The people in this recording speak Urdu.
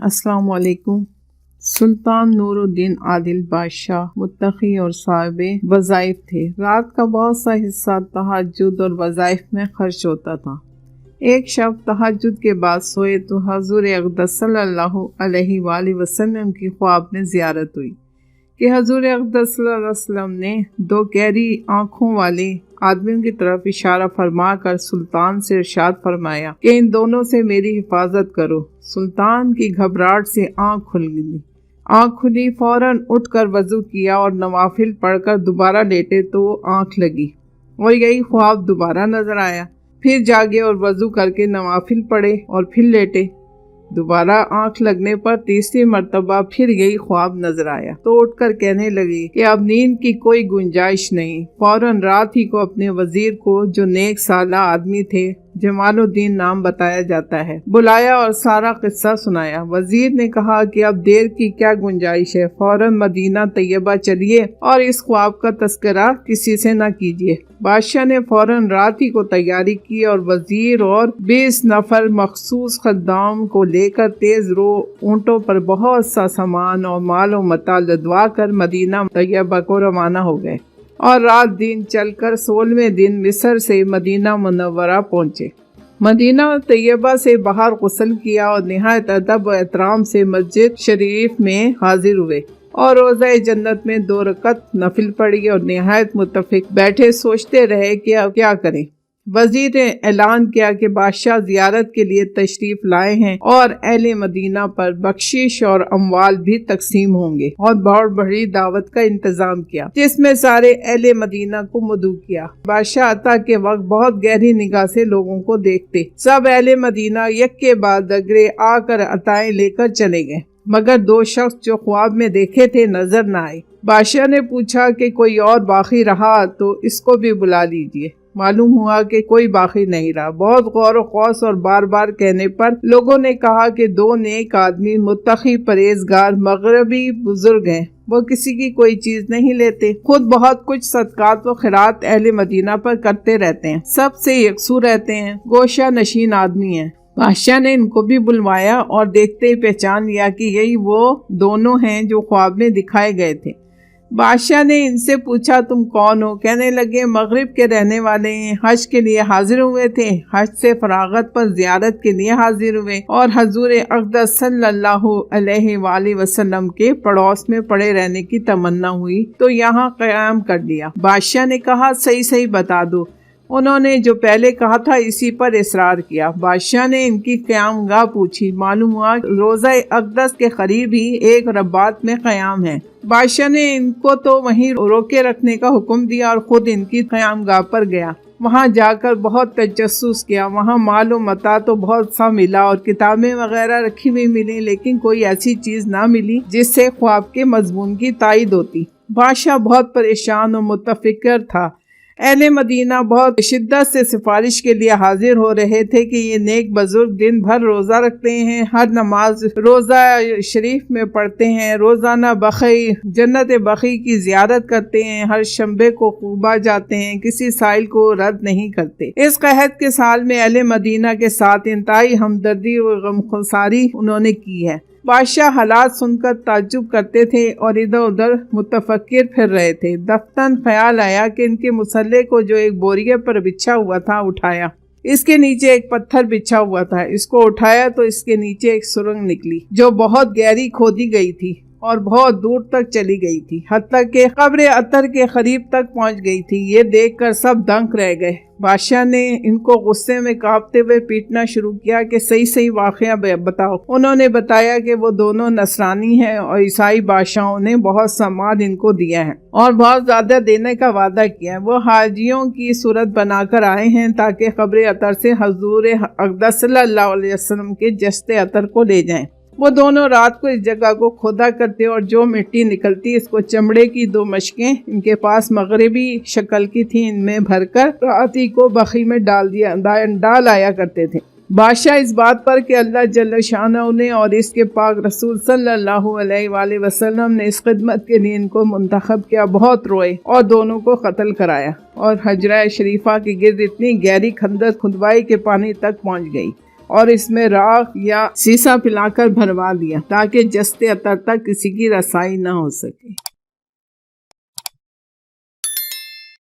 السلام علیکم۔ سلطان نور الدین عادل بادشاہ متقی اور صاحب وظائف تھے۔ رات کا بہت سا حصہ تہجد اور وظائف میں خرچ ہوتا تھا۔ ایک شب تہجد کے بعد سوئے تو حضور اقدس صلی اللہ علیہ وآلہ وسلم کی خواب میں زیارت ہوئی کہ حضور اقدس صلی اللہ علیہ وسلم نے دو گہری آنکھوں والے آدمیوں کی طرف اشارہ فرما کر سلطان سے ارشاد فرمایا کہ ان دونوں سے میری حفاظت کرو۔ سلطان کی گھبراہٹ سے آنکھ کھل گئی۔ آنکھ کھلی، فوراً اٹھ کر وضو کیا اور نوافل پڑھ کر دوبارہ لیٹے تو آنکھ لگی اور یہی خواب دوبارہ نظر آیا۔ پھر جاگے اور وضو کر کے نوافل پڑھے اور پھر لیٹے۔ دوبارہ آنکھ لگنے پر تیسری مرتبہ پھر یہی خواب نظر آیا تو اٹھ کر کہنے لگی کہ اب نیند کی کوئی گنجائش نہیں۔ فوراً رات ہی کو اپنے وزیر کو، جو نیک سالہ آدمی تھے، جمال الدین نام بتایا جاتا ہے، بلایا اور سارا قصہ سنایا۔ وزیر نے کہا کہ اب دیر کی کیا گنجائش ہے، فوراً مدینہ طیبہ چلیے اور اس خواب کا تذکرہ کسی سے نہ کیجیے۔ بادشاہ نے فوراً رات ہی کو تیاری کی اور وزیر اور 20 نفر مخصوص خدام کو لے کر تیز رو اونٹوں پر بہت سا سامان اور مال و متاع لدوا کر مدینہ طیبہ کو روانہ ہو گئے اور رات دن چل کر 16ویں دن مصر سے مدینہ منورہ پہنچے۔ مدینہ طیبہ سے باہر غسل کیا اور نہایت ادب و احترام سے مسجد شریف میں حاضر ہوئے اور روضہ جنت میں 2 رکعت نفل پڑھی اور نہایت متفق بیٹھے سوچتے رہے کہ اب کیا کریں۔ وزیر نے اعلان کیا کہ بادشاہ زیارت کے لیے تشریف لائے ہیں اور اہل مدینہ پر بخشش اور اموال بھی تقسیم ہوں گے، اور بہت بڑی دعوت کا انتظام کیا جس میں سارے اہل مدینہ کو مدعو کیا۔ بادشاہ عطا کے وقت بہت گہری نگاہ سے لوگوں کو دیکھتے، سب اہل مدینہ یک کے بعد اگرے آ کر عطائیں لے کر چلے گئے، مگر 2 شخص جو خواب میں دیکھے تھے نظر نہ آئے۔ بادشاہ نے پوچھا کہ کوئی اور باقی رہا تو اس کو بھی بلا لیجیے۔ معلوم ہوا کہ کوئی باقی نہیں رہا۔ بہت غور و خوض اور بار بار کہنے پر لوگوں نے کہا کہ 2 نیک آدمی متقی پرہیزگار مغربی بزرگ ہیں، وہ کسی کی کوئی چیز نہیں لیتے، خود بہت کچھ صدقات و خیرات اہل مدینہ پر کرتے رہتے ہیں، سب سے یکسو رہتے ہیں، گوشہ نشین آدمی ہیں۔ بادشاہ نے ان کو بھی بلوایا اور دیکھتے ہی پہچان لیا کہ یہی وہ دونوں ہیں جو خواب میں دکھائے گئے تھے۔ بادشاہ نے ان سے پوچھا تم کون ہو؟ کہنے لگے مغرب کے رہنے والے ہیں، حج کے لیے حاضر ہوئے تھے، حج سے فراغت پر زیارت کے لیے حاضر ہوئے اور حضور اقدس صلی اللہ علیہ وآلہ وسلم کے پڑوس میں پڑے رہنے کی تمنا ہوئی تو یہاں قیام کر لیا۔ بادشاہ نے کہا صحیح بتا دو۔ انہوں نے جو پہلے کہا تھا اسی پر اصرار کیا۔ بادشاہ نے ان کی قیام گاہ پوچھی، معلوم ہوا روضہ اقدس کے قریب ہی ایک رباط میں قیام ہے۔ بادشاہ نے ان کو تو وہیں روکے رکھنے کا حکم دیا اور خود ان کی قیام گاہ پر گیا۔ وہاں جا کر بہت تجسس کیا۔ وہاں مال و متاع تو بہت سا ملا اور کتابیں وغیرہ رکھی ہوئی ملی، لیکن کوئی ایسی چیز نہ ملی جس سے خواب کے مضمون کی تائید ہوتی۔ بادشاہ بہت پریشان و متفکر تھا۔ اہل مدینہ بہت شدت سے سفارش کے لیے حاضر ہو رہے تھے کہ یہ نیک بزرگ دن بھر روزہ رکھتے ہیں، ہر نماز روزہ شریف میں پڑھتے ہیں، روزانہ بقی جنت بقی کی زیارت کرتے ہیں، ہر شنبے کو قباء جاتے ہیں، کسی سائل کو رد نہیں کرتے۔ اس قحط کے سال میں اہل مدینہ کے ساتھ انتہائی ہمدردی و غمخساری انہوں نے کی ہے۔ بادشاہ حالات سن کر تعجب کرتے تھے اور ادھر ادھر متفکر پھر رہے تھے۔ دفتن خیال آیا کہ ان کے مسلح کو جو ایک بوریے پر بچھا ہوا تھا اٹھایا، اس کے نیچے ایک پتھر بچھا ہوا تھا، اس کو اٹھایا تو اس کے نیچے ایک سرنگ نکلی جو بہت گہری کھودی گئی تھی اور بہت دور تک چلی گئی تھی، حتیٰ کہ قبر عطر کے قریب تک پہنچ گئی تھی۔ یہ دیکھ کر سب دنگ رہ گئے۔ بادشاہ نے ان کو غصے میں کانپتے ہوئے پیٹنا شروع کیا کہ صحیح واقعہ بتاؤ۔ انہوں نے بتایا کہ وہ دونوں نصرانی ہیں اور عیسائی بادشاہوں نے بہت سا مال ان کو دیا ہے اور بہت زیادہ دینے کا وعدہ کیا ہے۔ وہ حاجیوں کی صورت بنا کر آئے ہیں تاکہ قبر عطر سے حضور اقدس صلی اللہ علیہ وسلم کے جسد عطر کو لے جائیں۔ وہ دونوں رات کو اس جگہ کو کھودا کرتے اور جو مٹی نکلتی اس کو چمڑے کی 2 مشقیں ان کے پاس مغربی شکل کی تھیں، ان میں بھر کر رات ہی کو بخی میں ڈال آیا کرتے تھے۔ بادشاہ اس بات پر کہ اللہ جل شانہ نے اور اس کے پاک رسول صلی اللہ علیہ وآلہ وسلم نے اس خدمت کے لیے ان کو منتخب کیا، بہت روئے اور دونوں کو قتل کرایا اور حجرہ شریفہ کے گرد اتنی گہری خندق کھدوائی کہ پانی تک پہنچ گئی۔ اور اس میں راکھ یا سیسا پلا کر بھروا دیا تاکہ جستے عطر تک کسی کی رسائی نہ ہو سکے۔